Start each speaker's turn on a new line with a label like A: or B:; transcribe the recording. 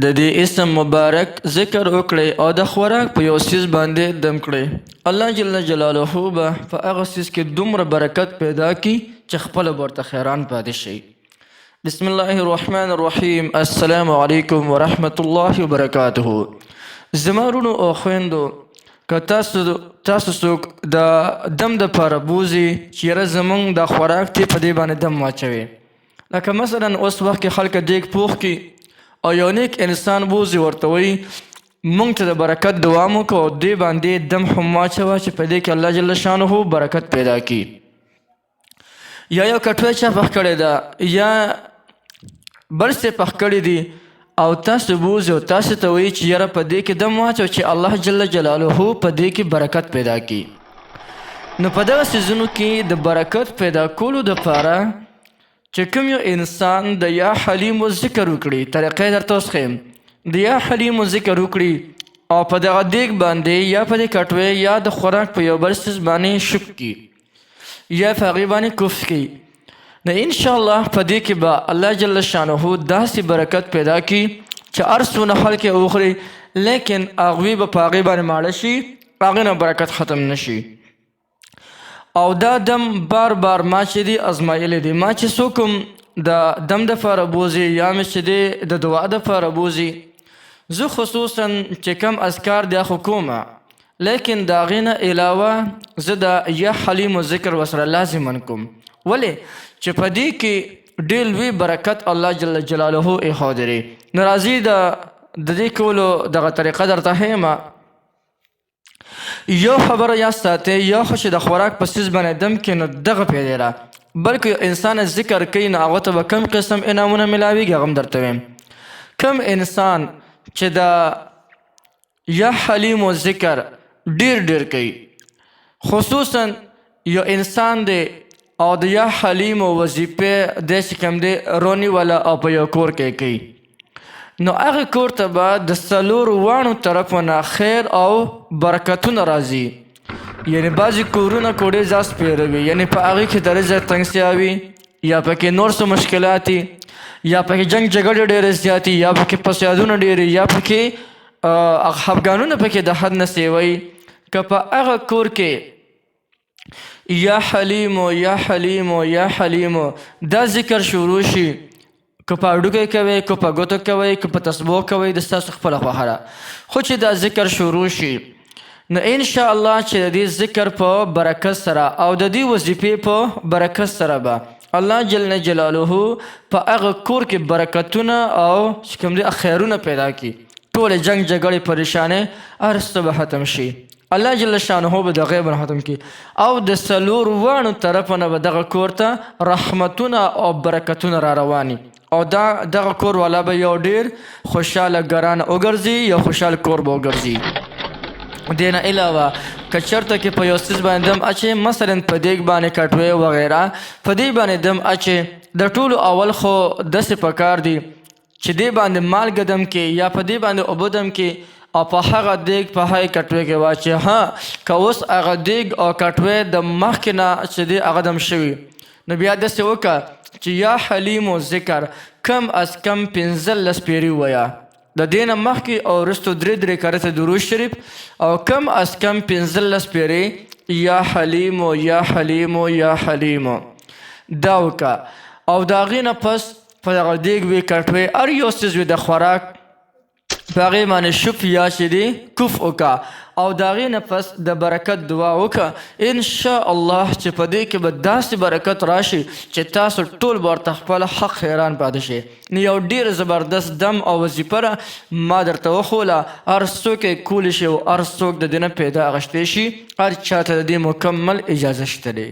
A: د دې اسم مبارک ذکر وکړئ او د خوراک په یو څیز باندې دم کړئ. الله جل جلاله به په هغه څیز کې دومره برکت پیدا کړي چې خپله به ورته خیران پاتې شي. بسم الله الرحمن الرحیم. السلام علیکم ورحمة الله وبرکاته. زما وروڼو او خویندو، که تاسو څوک د دم دپاره بوځي چې یاره زمونږ دا خوراک دی په دې باندې دم واچوي، لکه مثلا اوس وخت کې خلک دیګ پوخ کړي او یو نیک انسان بوځي ورته وایي مونږ ته د برکت دعا مو کوه او دې باندې دم هم واچوه چې په دې کې الله جل شانه برکت پیدا کړي. یا یو کټوۍ چا پخ کړې ده یا بل څه پخ کړي دي او تاسو بوځي او تاسو ته وایي چې یاره په دې کې دم واچوه چې الله جل جلاله په دې کې برکت پیدا کړي. نو په دغه څیزونو کې د برکت پیدا کولو دپاره چې کوم یو انسان د یا حلیمو ذکر وکړي، طریقې درته اوس ښیم. د یا حلیمو ذکر وکړي او په دغه دیګ باندې یا په دې کټوۍ یا د خوراک په یو بل څیز باندې شک کړي یا په هغې باندې کف کړي، نو انشاءالله په دې کې به الله جل شانه داسې برکت پیدا کړي چې هر څونه خلک یې وخوري لیکن هغوی به په هغې باندې ماړه شي، هغې نه برکت ختم نه شي. او دا دم بار بار ما چې دی ازمایلی دی. ما چې څوک هم د دم دپاره بوځي یا مې چې دی د دعا دپاره بوځي، زه خصوصا چې کم اذکار دی خو کومه، لیکن د هغې نه علاوه زه د یا حلیمو ذکر ورسره لازما کوم. ولې چې په دې کې ډېر لوی برکت الله جل جلاله ایښودی دی. نو راځئ د دې کولو دغه طریقه درته ښیمه. یو خبره یاد ساتئ، یو خو چې د خوراک په څیز باندې دم کې نو دغه پیدیره، بلکې انسان ذکر کوي نو هغه ته به کوم قسم انعامونه میلاویږي هغه هم درته ویم. کوم انسان چې د یا حلیمو ذکر ډیر کوي، خصوصا یو انسان دی او د یا حلیمو وظیفې دی چې کوم دی رونی والا او په یو کور کې کوي، نو هغه کور ته به د څلورو واړو طرفو نه خیر او برکتونه راځي. یعنې بعضې کورونه کو ډېر زیات سپېره وي، یعنې په هغې کې د رزق تنګسیا وي یا پکې نور څه مشکلات وي یا پکې جنګ جګړې ډېرې زیاتې یا پکې فسادونه ډېرې یا پکې خفګانونه پکې د حد نه سیوی. که په هغه کور کې یا حلیمو یا حلیمو یا حلیمو دا ذکر شروع شي، که په هډوکی کوئ که په ګوتو کوئ که په تسبو کوئ د ستاسو خپله خوښه ده، خو چې دا ذکر شروع شي نو انشاءالله چې د دې ذکر په برکت سره او د دې وظیفې په برکت سره به الله جل جلاله په هغه کور کې برکتونه او چې کوم دی خیرونه پیدا کړي، ټولې جنګ جګړې پریشانۍ هر څه به ختم شي. الله جل شانه به د غیب نه ختم کړي او د څلورو واړو طرفه نه به دغه کور ته رحمتونه او برکتونه را رواني او دغه کور والا به یو ډېر خوشحاله ګران وګرځي، یو خوشحال کور به وګرځي. دې نه علاوه که چېرته کې په یو څیز باندې دم اچې، مثلا په دیګ باندې کټوۍ وغیره په دې باندې دم اچې، د ټولو اول خو داسې پکار دي چې دې باندې مالګه دم کې یا په دې باندې اوبه دم کې او په هغه دیګ په هغې کټوۍ کې واچې. ها که اوس هغه دیګ او کټوۍ د مخکې نه چې دی هغه دم شوي، نو بیا داسې وکړه چې یا حلیمو ذکر کم از کم 15 پیرې ووایه، د دې نه مخکې او وروستو 3 کرته درود شریف او کم از کم 15 پیرې یا حلیمو یا حلیمو یا حلیمو دا وکړه. او د هغې نه پس په دغه دیګ وي کټوۍ هر یو څیز وي د خوراک په هغې باندې شف یا چې دی کف وکړه او د هغې نه پس د برکت دعا وکړه. انشاءالله چې په دې کې به داسې برکت راشي چې تاسو ټول به ورته خپل حق حیران پاتې شي. نو یو ډېر زبردست دم او وظیفه ده ما درته وښوله، هر څوک یې کولی شي او هر څوک د دې نه پیدا اخیستی شي، هر چا ته د دې مکمل اجازه شته دی.